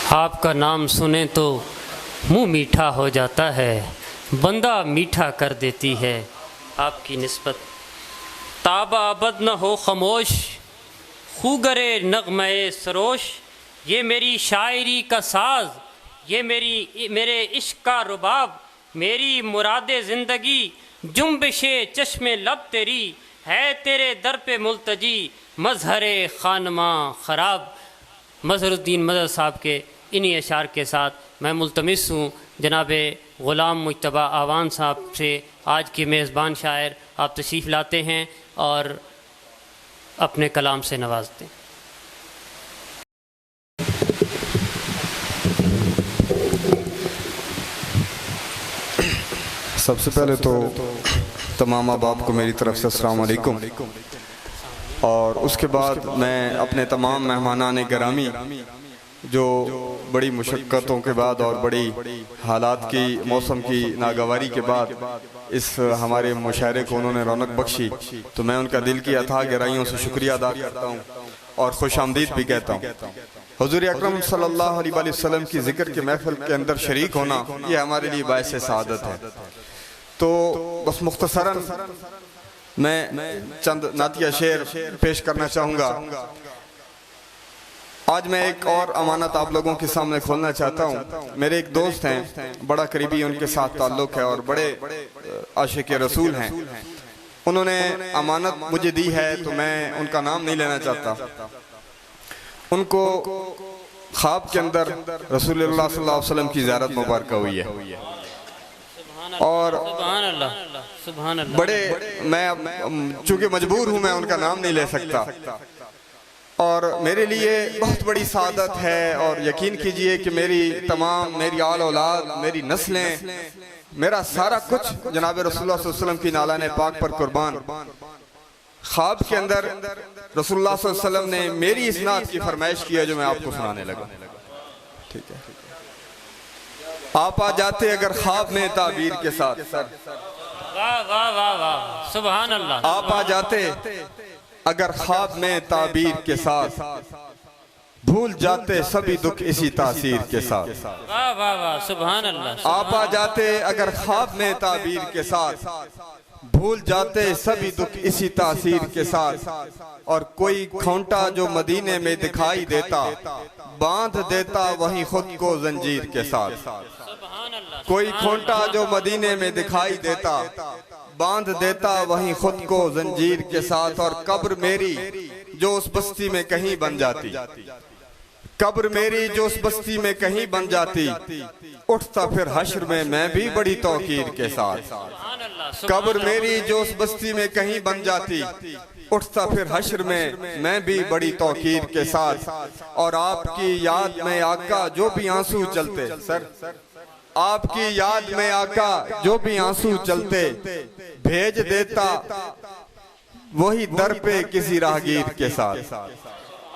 आपका नाम सुने तो मुँह मीठा हो जाता है, बंदा मीठा कर देती है आपकी निस्बत। ताबा अबद न हो खमोश, खूगरे नगमे सरोश, ये मेरी शायरी का साज, ये मेरे इश्क का रुबाब, मेरी मुरादे ज़िंदगी जुम्बिशे चश्मे लब तेरी, है तेरे दर पे मुल्तजी मजहरे खानमा ख़राब। मज़हरुद्दीन मदद साहब के इन्हीं अशार के साथ मैं मुल्तमिस हूँ जनाब ग़ुलाम मुज्तबा आवान साहब से आज के मेज़बान शायर आप तशरीफ़ लाते हैं और अपने कलाम से नवाजते हैं। सबसे पहले तो तमाम अहबाब को मेरी तरफ़ से अस्सलाम वालेकुम, और उसके बाद मैं अपने तमाम मेहमानान गिरामी जो बड़ी मुशक्क़तों के बाद और बड़ी हालात की मौसम की नागवारी के बाद इस हमारे मुशायरे को उन्होंने रौनक बख्शी, तो मैं उनका दिल की अथाह गहराइयों से शुक्रिया अदा करता हूँ और खुश आमदीद भी कहता हूँ। हुज़ूर अकरम सल्लल्लाहु अलैहि वसल्लम की ज़िक्र के महफ़िल के अंदर शरीक होना ये हमारे लिए बाइस सआदत है। तो बस मुख्तसरन मैं चंद नातिया शेर पेश करना चाहूँगा। आज मैं एक और अमानत आप लोगों के सामने खोलना चाहता हूँ। मेरे एक दोस्त हैं, बड़ा करीबी उनके साथ ताल्लुक़ है और बड़े आशिक़ रसूल हैं। उन्होंने अमानत मुझे दी है तो मैं उनका नाम नहीं लेना चाहता। उनको ख्वाब के अंदर रसूलुल्लाह सल्लल्लाहु अलैहि वसल्लम की ज़ियारत मुबारक हुई है और बड़े मैं चूँकि मजबूर हूँ मैं उनका नाम नहीं ले सकता, और मेरे लिए बहुत बड़ी सादत है। और यकीन कीजिए कि मेरी आल औलाद, मेरी नस्लें, मेरा सारा कुछ जनाब रसूलुल्लाह सल्लल्लाहु अलैहि वसल्लम की नालाने पाक पर कुर्बान। ख्वाब के अंदर रसूलुल्लाह सल्लल्लाहु अलैहि वसल्लम ने मेरी इस नात की फरमाइश की है जो मैं आपको सुनाने लगा। ठीक है, आप आ जाते अगर ख्वाब में ताबीर के साथ। वाह वाह वाह वाह, सुभान अल्लाह। आप आ जाते अगर ख्वाब में ताबीर के साथ, भूल जाते सभी दुख इसी तासीर के साथ। वाह वाह वाह, सुभान अल्लाह। आप आ जाते अगर ख्वाब में ताबीर के साथ, भूल जाते सभी दुख इसी तासीर के साथ। और कोई खोंटा जो मदीने में दिखाई देता, बांध देता वहीं खुद को जंजीर के साथ। कोई खोंटा जो मदीने में दिखाई देता, बांध देता वहीं खुद को जंजीर के साथ। और कब्र मेरी जो उस बस्ती में कहीं बन जाती, कब्र मेरी जो उस बस्ती में कहीं बन जाती, उठता फिर हश्र में मैं भी बड़ी तौकीर के साथ। कब्र मेरी जो उस बस्ती में कहीं बन जाती, उठता फिर हश्र में मैं भी बड़ी तौकीर के साथ। और आपकी याद में आका जो भी आंसू चलते, आपकी याद में आका जो भी आंसू चलते, भेज देता वही दर पे किसी राहगीर के साथ।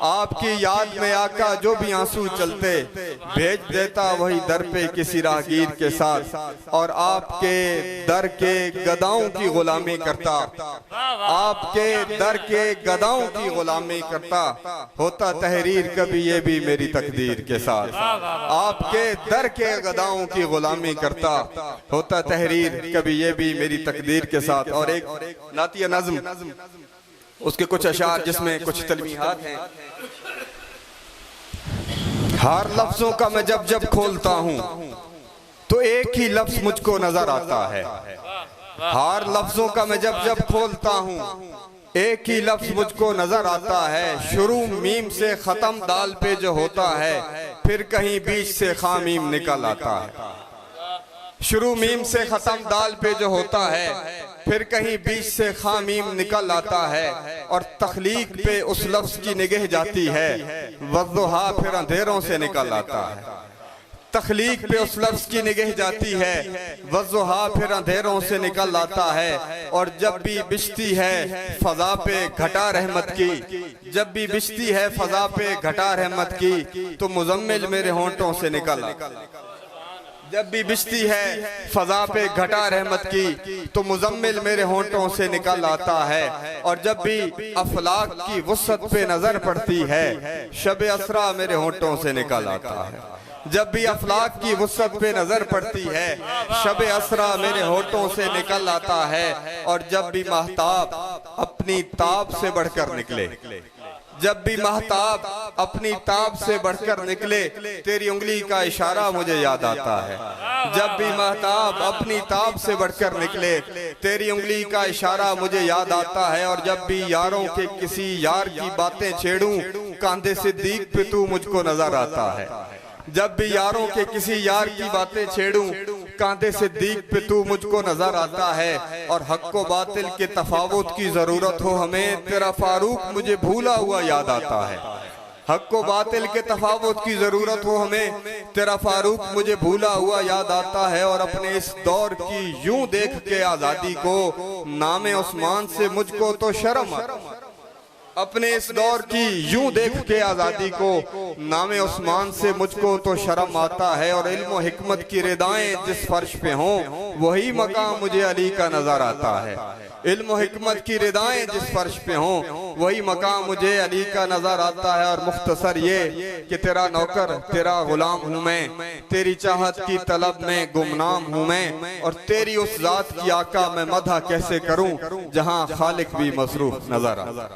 आपकी याद में आका जो भी आंसू चलते, भेज देता वही दर पे किसी राहगीर के साथ। और आपके दर के गदाओं की गुलामी करता, आपके दर के गदाओं की गुलामी करता, होता तहरीर कभी ये भी मेरी तकदीर के साथ। आपके दर के गदाओं की गुलामी करता, होता तहरीर कभी ये भी मेरी तकदीर के साथ। और एक नातिया नज़्म, उसके कुछ अशार जिसमें कुछ तलमीहात हैं। हर लफ्जों का मैं जब जब खोलता हूँ तो एक ही लफ्ज मुझको नजर आता है। हर लफ्जों का मैं जब जब खोलता हूँ एक ही लफ्ज मुझको नजर आता है। शुरू मीम से खत्म दाल पे जो होता है, फिर कहीं बीच से खामीम निकल आता है। शुरू मीम से खत्म दाल पे जो होता है, फिर कहीं बीच से खामीम निकल आता है। और तख्लीक पे उस लफ्ज की निगाह जाती है, वज़्ज़ुहा फिर अंधेरों से निकल आता है। तख्लीक पे उस लफ्ज की निगाह जाती है, वज़्ज़ुहा फिर अंधेरों से निकल आता है। और जब भी बिछती है फजा पे घटा रहमत की, जब भी बिछती है फजा पे घटा रहमत की, तो मुज़म्मिल मेरे होंठों से निकल आता है। जब भी बिछती है फजा पे घटा रहमत की तो मुजम्मिल मेरे होंठों से निकल आता है। और जब भी अफलाक की वुसअत पे नजर पड़ती है शब असरा मेरे होंठों से निकल आता है। जब भी अफलाक की वुसअत पे नजर पड़ती है शब असरा मेरे होठों से निकल आता है। और जब भी महताब अपनी ताब से बढ़कर निकले, जब भी महताब अपनी ताब से बढ़कर निकले तेरी उंगली का इशारा मुझे याद आता है। जब भी महताब अपनी ताब से बढ़कर निकले तेरी उंगली का इशारा मुझे याद आता है। और जब भी यारों के किसी यार की बातें छेड़ूं कांधे सिद्दीक पे तू मुझको नजर आता है। जब भी यारों के किसी यार की बातें छेड़ूं कांधे सिद्दीक पे तू मुझको नजर आता है। और हक को बातिल के तफावुत की जरूरत हो हमें तेरा फारूक मुझे भूला हुआ याद आता है। हक को बातिल के तफावुत की जरूरत हो हमें तेरा फारूक मुझे भूला हुआ याद आता है। और अपने इस दौर की यूं देख के आजादी को नामे उस्मान से मुझको तो शर्म, अपने इस दौर की यूं देख के आजादी को नामे उस्मान से मुझको तो शर्म आता है। और इल्म और हिकमत की रिदाएं जिस फर्श पे हों वही मकाम मुझे अली का नजर आता है। इल्म और हिकमत की रिदाएं जिस फर्श पे हों वही मकाम मुझे अली का नजर आता है। और मुख्तसर ये कि तेरा नौकर तेरा गुलाम हूँ मैं, तेरी चाहत की तलब में गुमनाम हूँ मैं। और तेरी उस जात की आका मैं मदह कैसे करूँ जहाँ खालिक भी मसरूफ नजर आता।